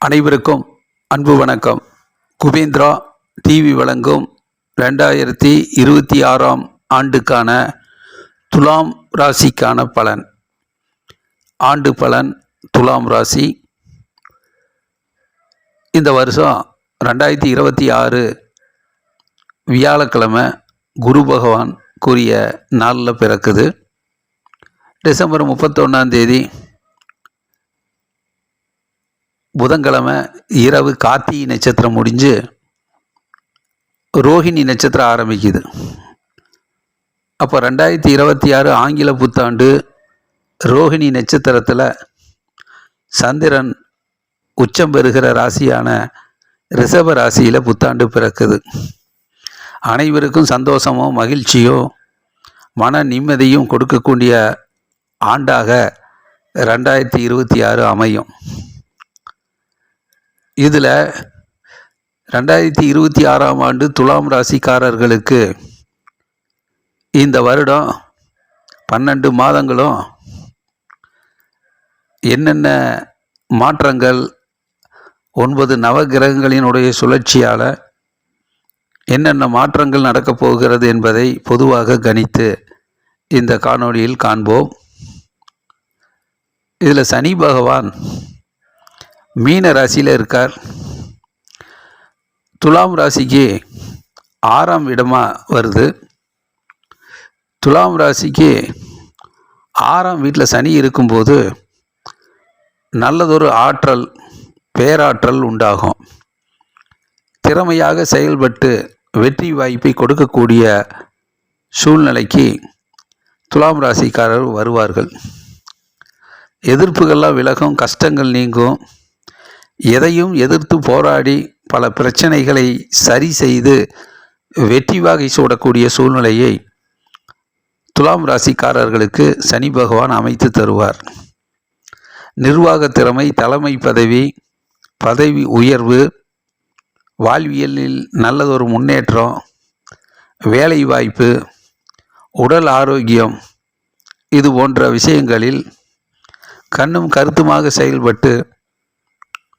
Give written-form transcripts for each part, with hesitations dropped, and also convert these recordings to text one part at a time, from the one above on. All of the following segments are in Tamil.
அனைவருக்கும் அன்பு வணக்கம். குபேந்திரா டிவி வழங்கும் 2026ஆம் ஆண்டுக்கான துலாம் ராசிக்கான பலன். ஆண்டு பலன் துலாம் ராசி. இந்த வருஷம் 2026 வியாழக்கிழமை குரு பகவான் கூறிய நாளில் பிறக்குது. டிசம்பர் 31 புதன்கிழமை இரவு கார்த்திகை நட்சத்திரம் முடிஞ்சு ரோஹிணி நட்சத்திரம் ஆரம்பிக்குது. அப்போ 2026 ஆங்கில புத்தாண்டு ரோஹிணி நட்சத்திரத்தில் சந்திரன் உச்சம் பெறுகிற ராசியான ரிஷப ராசியில் புத்தாண்டு பிறக்குது. அனைவருக்கும் சந்தோஷமும் மகிழ்ச்சியும் மன நிம்மதியும் கொடுக்கக்கூடிய ஆண்டாக 2026 அமையும். இதில் 2026ஆம் ஆண்டு துலாம் ராசிக்காரர்களுக்கு இந்த வருடம் 12 மாதங்களும் என்னென்ன மாற்றங்கள் 9 நவகிரகங்களினுடைய சுழற்சியால் என்னென்ன மாற்றங்கள் நடக்கப் போகிறது என்பதை பொதுவாக கணித்து இந்த காணொளியில் காண்போம். இதில் சனி பகவான் மீன ராசியில் இருக்கார். துலாம் ராசிக்கு 6ஆம் இடமாக வருது. துலாம் ராசிக்கு 6ஆம் வீட்டில் சனி இருக்கும்போது நல்லதொரு ஆற்றல், பேராற்றல் உண்டாகும். திறமையாக செயல்பட்டு வெற்றி வாய்ப்பை கொடுக்கக்கூடிய சூழ்நிலைக்கு துலாம் ராசிக்காரர் வருவார்கள். எதிர்ப்புகள்லாம் விலகும், கஷ்டங்கள் நீங்கும். எதையும் எதிர்த்து போராடி பல பிரச்சனைகளை சரி செய்து வெற்றி வாகை சூடக்கூடிய சூழ்நிலையை துலாம் ராசிக்காரர்களுக்கு சனி பகவான் அமைத்து தருவார். நிர்வாக திறமை, தலைமை பதவி உயர்வு, வாழ்வியலில் நல்லதொரு முன்னேற்றம், வேலை வாய்ப்பு, உடல் ஆரோக்கியம், இது போன்ற விஷயங்களில் கண்ணும் கருத்துமாக செயல்பட்டு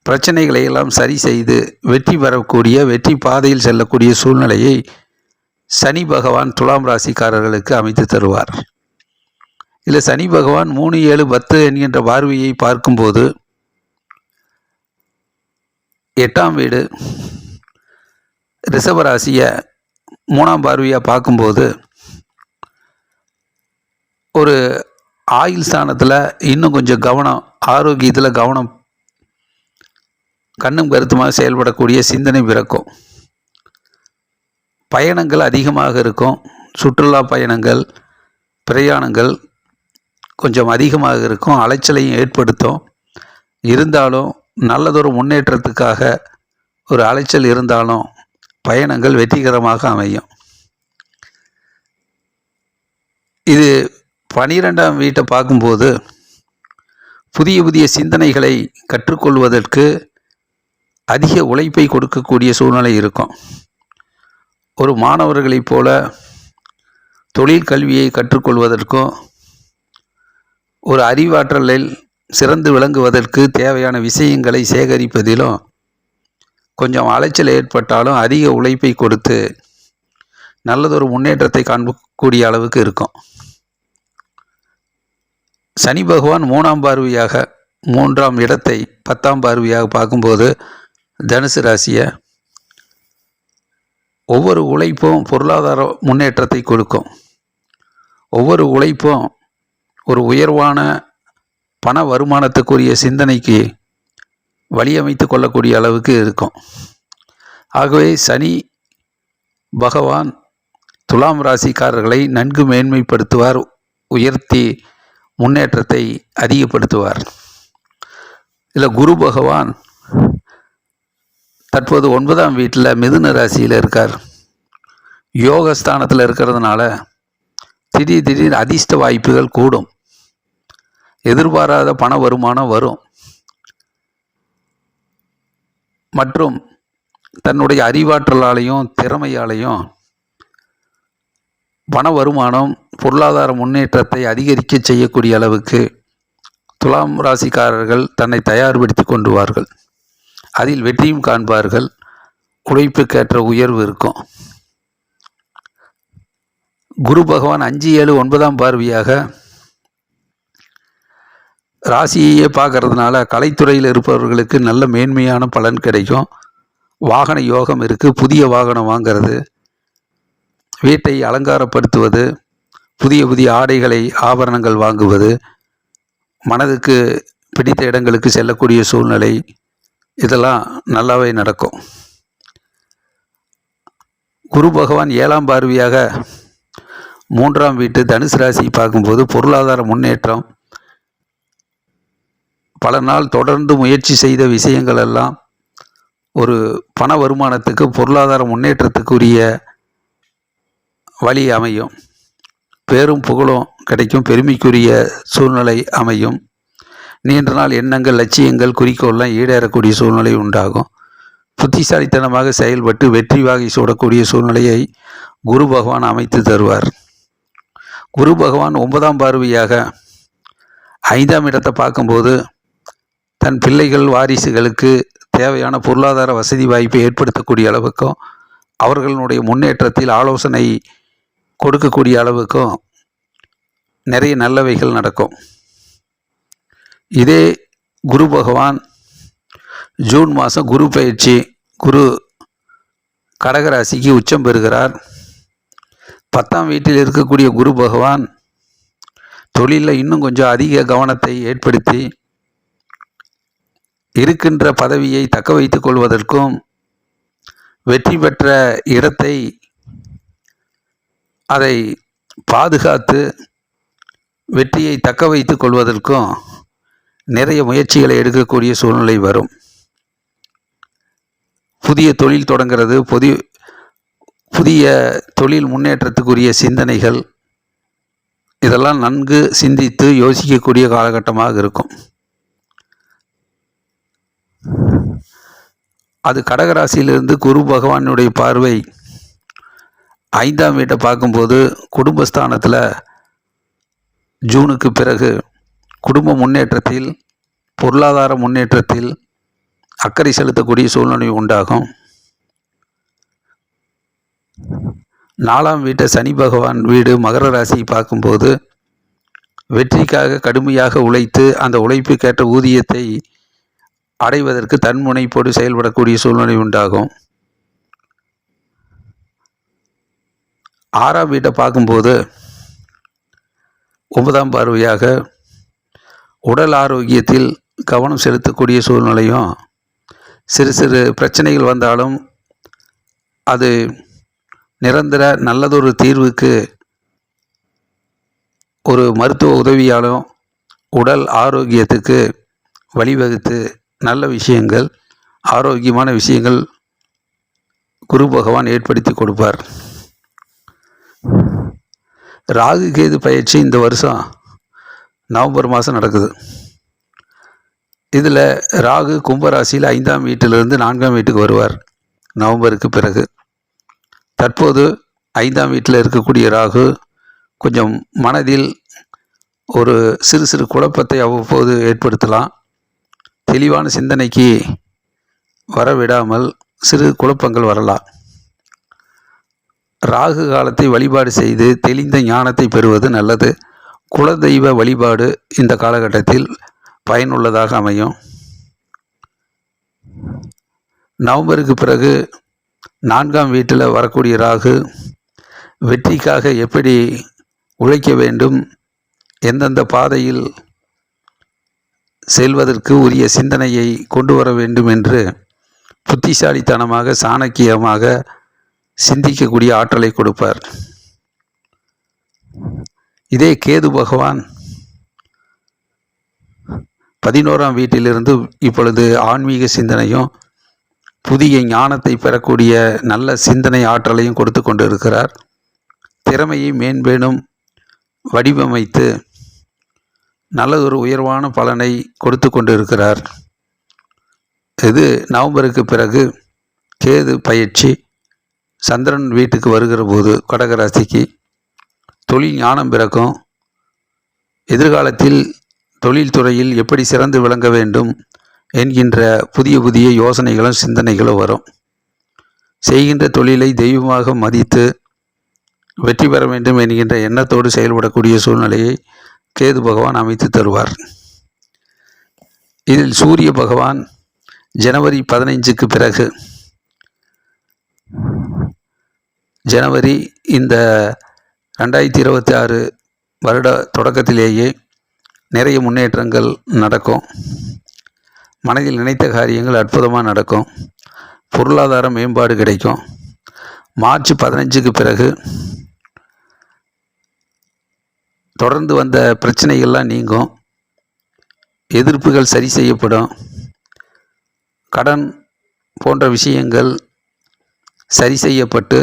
பிரச்சனைகளை எல்லாம் சரி செய்து வெற்றி பெறக்கூடிய, வெற்றி பாதையில் செல்லக்கூடிய சூழ்நிலையை சனி பகவான் துலாம் ராசிக்காரர்களுக்கு அமைத்து தருவார். இதில் சனி பகவான் 3, 7, 10 என்கின்ற பார்வையை பார்க்கும்போது 8ஆம் வீடு ரிஷபராசியை 3ஆம் பார்வையாக பார்க்கும்போது ஒரு ஆயுள் ஸ்தானத்தில் இன்னும் கொஞ்சம் கவனம், ஆரோக்கியத்தில் கவனம், கண்ணும் கருத்துமாக செயல்படக்கூடிய சிந்தனை பிறக்கும். பயணங்கள் அதிகமாக இருக்கும். சுற்றுலா பயணங்கள், பிரயாணங்கள் கொஞ்சம் அதிகமாக இருக்கும். அலைச்சலையும் ஏற்படுத்தும். இருந்தாலும் நல்லதொரு முன்னேற்றத்துக்காக ஒரு அலைச்சல் இருந்தாலும் பயணங்கள் வெற்றிகரமாக அமையும். இது 12ஆம் வீட்டை பார்க்கும்போது புதிய புதிய சிந்தனைகளை கற்றுக்கொள்வதற்கு அதிக உழைப்பை கொடுக்கக்கூடிய சூழ்நிலை இருக்கும். ஒரு மாணவர்களைப் போல தொழில் கல்வியை கற்றுக்கொள்வதற்கும் ஒரு அறிவாற்றலில் சிறந்து விளங்குவதற்கு தேவையான விஷயங்களை சேகரிப்பதிலும் கொஞ்சம் அலைச்சல் ஏற்பட்டாலும் அதிக உழைப்பை கொடுத்து நல்லதொரு முன்னேற்றத்தை காணக்கூடிய அளவுக்கு இருக்கும். சனி பகவான் 3ஆம் பார்வையாக 3ஆம் இடத்தை 10ஆம் பார்வையாக பார்க்கும்போது தனுசு ராசியை ஒவ்வொரு உழைப்பும் பொருளாதார முன்னேற்றத்தை கொடுக்கும். ஒவ்வொரு உழைப்பும் ஒரு உயர்வான பண வருமானத்துக்குரிய சிந்தனைக்கு வழியமைத்து கொள்ளக்கூடிய அளவுக்கு இருக்கும். ஆகவே சனி பகவான் துலாம் ராசிக்காரர்களை நன்கு மேன்மைப்படுத்துவார், உயர்த்தி முன்னேற்றத்தை அதிகப்படுத்துவார். இதில் குரு பகவான் தற்போது 9ஆம் வீட்டில் மிதுன ராசியில் இருக்கார். யோகஸ்தானத்தில் இருக்கிறதுனால திடீர் அதிர்ஷ்ட வாய்ப்புகள் கூடும். எதிர்பாராத பண வருமானம் வரும். மற்றும் தன்னுடைய அறிவாற்றலாலையும் திறமையாலையும் பண வருமானம், பொருளாதார முன்னேற்றத்தை அதிகரிக்க செய்யக்கூடிய அளவுக்கு துலாம் ராசிக்காரர்கள் தன்னை தயார்படுத்தி கொண்டுவார்கள். அதில் வெற்றியும் காண்பார்கள். உழைப்புக்கேற்ற உயர்வு இருக்கும். குரு பகவான் 5, 7, 9ஆம் பார்வையாக ராசியையே பார்க்கறதுனால கலைத்துறையில் இருப்பவர்களுக்கு நல்ல மேன்மையான பலன் கிடைக்கும். வாகன யோகம் இருக்குது. புதிய வாகனம் வாங்கிறது, வீட்டை அலங்காரப்படுத்துவது, புதிய புதிய ஆடைகளை ஆபரணங்கள் வாங்குவது, மனதுக்கு பிடித்த இடங்களுக்கு செல்லக்கூடிய சூழ்நிலை, இதெல்லாம் நல்லாவே நடக்கும். குரு பகவான் 7ஆம் பார்வையாக 3ஆம் வீட்டு தனுசு ராசி பார்க்கும்போது பொருளாதார முன்னேற்றம், பல நாள் தொடர்ந்து முயற்சி செய்த விஷயங்கள் எல்லாம் ஒரு பண வருமானத்துக்கு, பொருளாதார முன்னேற்றத்துக்குரிய வழி அமையும். பேரும் புகழும் கிடைக்கும். பெருமைக்குரிய சூழ்நிலை அமையும். நீண்ட நாள் எண்ணங்கள், லட்சியங்கள், குறிக்கோள்லாம் ஈடேறக்கூடிய சூழ்நிலை உண்டாகும். புத்திசாலித்தனமாக செயல்பட்டு வெற்றி வாகை சூடக்கூடிய சூழ்நிலையை குரு பகவான் அமைத்து தருவார். குரு பகவான் 9ஆம் பார்வையாக 5ஆம் இடத்தை பார்க்கும்போது தன் பிள்ளைகள், வாரிசுகளுக்கு தேவையான பொருளாதார வசதி வாய்ப்பை ஏற்படுத்தக்கூடிய அளவுக்கும், அவர்களுடைய முன்னேற்றத்தில் ஆலோசனை கொடுக்கக்கூடிய அளவுக்கும் நிறைய நல்லவைகள் நடக்கும். இதே குரு பகவான் ஜூன் மாதம் குரு பயிற்சி, குரு கடகராசிக்கு உச்சம் பெறுகிறார். 10ஆம் வீட்டில் இருக்கக்கூடிய குரு பகவான் தொழிலில் இன்னும் கொஞ்சம் அதிக கவனத்தை ஏற்படுத்தி இருக்கின்ற பதவியை தக்க வைத்துக் கொள்வதற்கும், வெற்றி பெற்ற இடத்தை அதை பாதுகாத்து வெற்றியை தக்க வைத்துக் கொள்வதற்கும் நிறைய முயற்சிகளை எடுக்கக்கூடிய சூழ்நிலை வரும். புதிய தொழில் தொடங்கிறது, புதிய தொழில் முன்னேற்றத்துக்குரிய சிந்தனைகள், இதெல்லாம் நன்கு சிந்தித்து யோசிக்கக்கூடிய காலகட்டமாக இருக்கும். அது கடகராசியிலிருந்து குரு பகவானுடைய பார்வை 5ஆம் வீட்டை பார்க்கும்போது குடும்பஸ்தானத்தில் ஜூனுக்கு பிறகு குடும்ப முன்னேற்றத்தில், பொருளாதார முன்னேற்றத்தில் அக்கறை செலுத்தக்கூடிய சூழ்நிலை உண்டாகும். 4ஆம் வீட்டை சனி பகவான் வீடு மகர ராசியை பார்க்கும்போது வெற்றிக்காக கடுமையாக உழைத்து அந்த உழைப்புக்கேற்ற ஊதியத்தை அடைவதற்கு தன்முனைப்போடு செயல்படக்கூடிய சூழ்நிலை உண்டாகும். 6ஆம் வீட்டை பார்க்கும்போது 9ஆம் பார்வையாக உடல் ஆரோக்கியத்தில் கவனம் செலுத்தக்கூடிய சூழ்நிலையும், சிறு சிறு பிரச்சனைகள் வந்தாலும் அது நிரந்தர நல்லதொரு தீர்வுக்கு ஒரு மருத்துவ உதவியாலும் உடல் ஆரோக்கியத்துக்கு வழிவகுத்து நல்ல விஷயங்கள், ஆரோக்கியமான விஷயங்கள் குரு பகவான் ஏற்படுத்தி கொடுப்பார். ராகு கேது பயிற்சி இந்த வருஷம் நவம்பர் மாதம் நடக்குது. இதில் ராகு கும்பராசியில் 5ஆம் வீட்டிலிருந்து 4ஆம் வீட்டுக்கு வருவார் நவம்பருக்கு பிறகு. தற்போது 5ஆம் வீட்டில் இருக்கக்கூடிய ராகு கொஞ்சம் மனதில் ஒரு சிறு சிறு குழப்பத்தை அவ்வப்போது ஏற்படுத்தலாம். தெளிவான சிந்தனைக்கு வரவிடாமல் சிறு குழப்பங்கள் வரலாம். ராகு காலத்தை வழிபாடு செய்து தெளிந்த ஞானத்தை பெறுவது நல்லது. குலதெய்வ வழிபாடு இந்த காலகட்டத்தில் பயனுள்ளதாக அமையும். நவம்பருக்கு பிறகு 4ஆம் வீட்டில் வரக்கூடிய ராகு வெற்றிக்காக எப்படி உழைக்க வேண்டும், எந்தெந்த பாதையில் செல்வதற்கு உரிய சிந்தனையை கொண்டு வர வேண்டும் என்று புத்திசாலித்தனமாக, சாணக்கியமாக சிந்திக்கக்கூடிய ஆற்றலை கொடுப்பார். இதே கேது பகவான் 11ஆம் வீட்டிலிருந்து இப்பொழுது ஆன்மீக சிந்தனையும் புதிய ஞானத்தை பெறக்கூடிய நல்ல சிந்தனை ஆற்றலையும் கொடுத்து கொண்டு இருக்கிறார். திறமையை மேன்பேனும் வடிவமைத்து நல்லதொரு உயர்வான பலனை கொடுத்து கொண்டு இருக்கிறார். இது நவம்பருக்கு பிறகு கேது பயிற்சி சந்திரன் வீட்டுக்கு வருகிற போது கடகராசிக்கு தொழில் ஞானம் பிறக்கும். எதிர்காலத்தில் தொழில் துறையில் எப்படி சிறந்து விளங்க வேண்டும், என்கின்ற புதிய புதிய யோசனைகளும் சிந்தனைகளும் வரும். செய்கின்ற தொழிலை தெய்வமாக மதித்து வெற்றி பெற வேண்டும் என்கின்ற எண்ணத்தோடு செயல்படக்கூடிய சூழ்நிலையை கேது பகவான் அமைத்து தருவார். இதில் சூரிய பகவான் ஜனவரி 15க்கு பிறகு, ஜனவரி இந்த 2026 வருட தொடக்கத்திலேயே நிறைய முன்னேற்றங்கள் நடக்கும். மனதில் நினைத்த காரியங்கள் அற்புதமாக நடக்கும். பொருளாதார மேம்பாடு கிடைக்கும். மார்ச் 15க்கு பிறகு தொடர்ந்து வந்த பிரச்சனைகள்லாம் நீங்கும். எதிர்ப்புகள் சரி செய்யப்படும். கடன் போன்ற விஷயங்கள் சரி செய்யப்பட்டு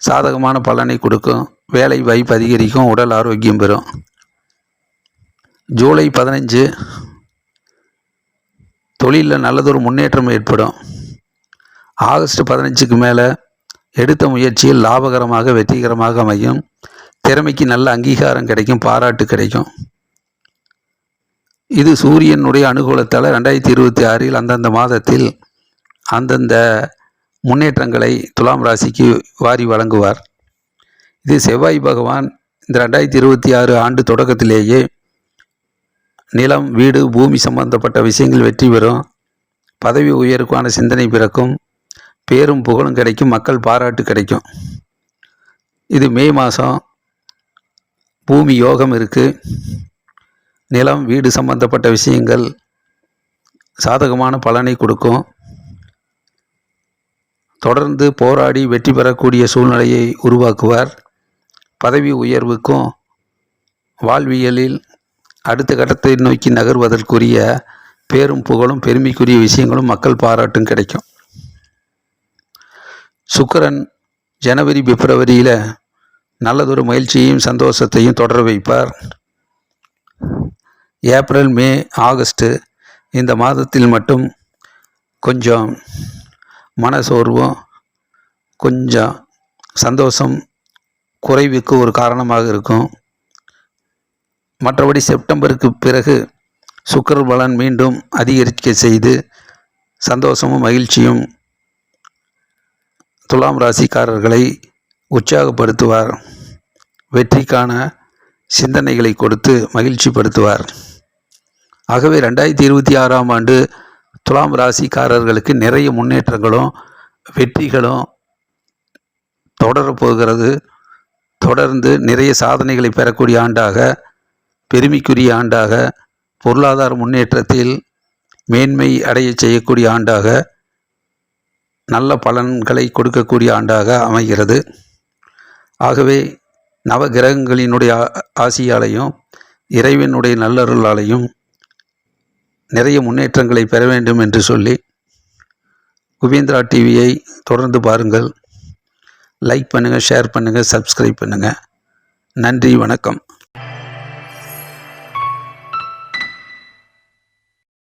சாதகமான பலனை கொடுக்கும். வேலை வாய்ப்பு அதிகரிக்கும். உடல் ஆரோக்கியம் பெறும். ஜூலை 15 தொழிலில் நல்லதொரு முன்னேற்றம் ஏற்படும். ஆகஸ்ட் 15க்கு மேலே எடுத்த முயற்சியில் லாபகரமாக வெற்றிகரமாக அமையும். திறமைக்கு நல்ல அங்கீகாரம் கிடைக்கும். பாராட்டு கிடைக்கும். இது சூரியனுடைய அனுகூலத்தால் 2026 அந்தந்த மாதத்தில் அந்தந்த முன்னேற்றங்களை துலாம் ராசிக்கு வாரி வழங்குவார். இது செவ்வாய் பகவான் இந்த 2026 ஆண்டு தொடக்கத்திலேயே நிலம், வீடு, பூமி சம்பந்தப்பட்ட விஷயங்கள் வெற்றி பெறும். பதவி உயர்வுக்கான சிந்தனை பிறக்கும். பேரும் புகழும் கிடைக்கும். மக்கள் பாராட்டு கிடைக்கும். இது மே மாதம். பூமி யோகம் இருக்குது. நிலம், வீடு சம்பந்தப்பட்ட விஷயங்கள் சாதகமான பலனை கொடுக்கும். தொடர்ந்து போராடி வெற்றி பெறக்கூடிய சூழ்நிலையை உருவாக்குவார். பதவி உயர்வுக்கும் வாழ்வியலில் அடுத்த கட்டத்தை நோக்கி நகர்வதற்குரிய பேரும் புகழும் பெருமைக்குரிய விஷயங்களும் மக்கள் பாராட்டும் கிடைக்கும். சுக்கிரன் ஜனவரி பிப்ரவரியில் நல்லதொரு மகிழ்ச்சியையும் சந்தோஷத்தையும் தொடர வைப்பார். ஏப்ரல், மே, ஆகஸ்ட்டு இந்த மாதத்தில் மட்டும் கொஞ்சம் மனசோர்வும் கொஞ்சம் சந்தோஷம் குறைவுக்கு ஒரு காரணமாக இருக்கும். மற்றபடி செப்டம்பருக்கு பிறகு சுக்கிர பலன் மீண்டும் அதிகரிக்க செய்து சந்தோஷமும் மகிழ்ச்சியும் துலாம் ராசிக்காரர்களை உற்சாகப்படுத்துவார். வெற்றிக்கான சிந்தனைகளை கொடுத்து மகிழ்ச்சிப்படுத்துவார். ஆகவே 2026 ஆண்டு துலாம் ராசிக்காரர்களுக்கு நிறைய முன்னேற்றங்களும் வெற்றிகளும் தொடரப்போகிறது. தொடர்ந்து நிறைய சாதனைகளை பெறக்கூடிய ஆண்டாக, பெருமைக்குரிய ஆண்டாக, பொருளாதார முன்னேற்றத்தில் மேன்மை அடைய செய்யக்கூடிய ஆண்டாக, நல்ல பலன்களை கொடுக்கக்கூடிய ஆண்டாக அமைகிறது. ஆகவே நவ கிரகங்களினுடைய ஆசியாலையும் இறைவனுடைய நல்லருளாலையும் நிறைய முன்னேற்றங்களை பெற வேண்டும் என்று சொல்லி குபேந்திரா டிவியை தொடர்ந்து பாருங்கள். லைக் பண்ணுங்கள், ஷேர் பண்ணுங்கள், சப்ஸ்கிரைப் பண்ணுங்கள். நன்றி, வணக்கம்.